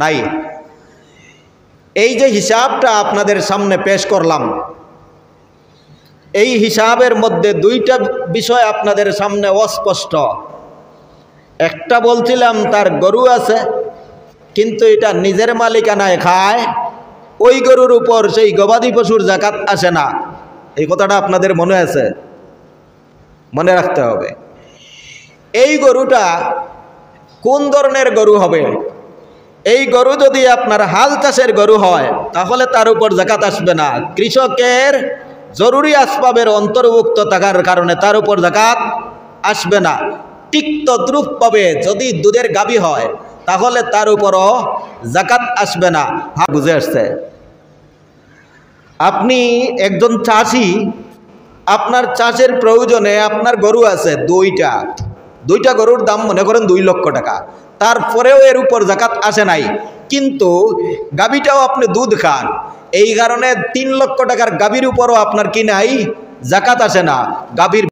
নাই। এই যে হিসাবটা আপনাদের সামনে পেশ করলাম, এই হিসাবের মধ্যে দুইটা বিষয় আপনাদের সামনে অস্পষ্ট। একটা বলছিলাম তার গরু আছে, কিন্তু এটা নিজের মালিকানায় খায়, ওই গরুর উপর সেই গবাদি পশুর যাকাত আসে না। এই কথাটা আপনাদের মনে আছে? মনে রাখতে হবে। এই গরুটা কোন ধরনের গরু হবে? এই গরু যদি আপনার হাল চাষের গরু হয় তাহলে তার উপর যাকাত আসবে না। কৃষকের জরুরি আসবাবের অন্তর্ভুক্ত থাকার কারণে তার উপর যাকাত আসবে না। ঠিক তদ্রূপভাবে যদি দুধের গাভী হয় তাহলে তার উপরও যাকাত আসবে না। বুঝে আসছে? আপনি একজন চাষি, আপনার চাষের প্রয়োজনে আপনার গরু আছে দুইটা গরুর দাম মনে করেন 2 লক্ষ টাকা, তারপরেও এর উপর যাকাত আসে নাই, কিন্তু গাভীটাও আপনি দুধ খান, এই কারণে 3 লক্ষ টাকার গাভীর উপরও আপনার কি নাই? যাকাত আসে না। গাভীর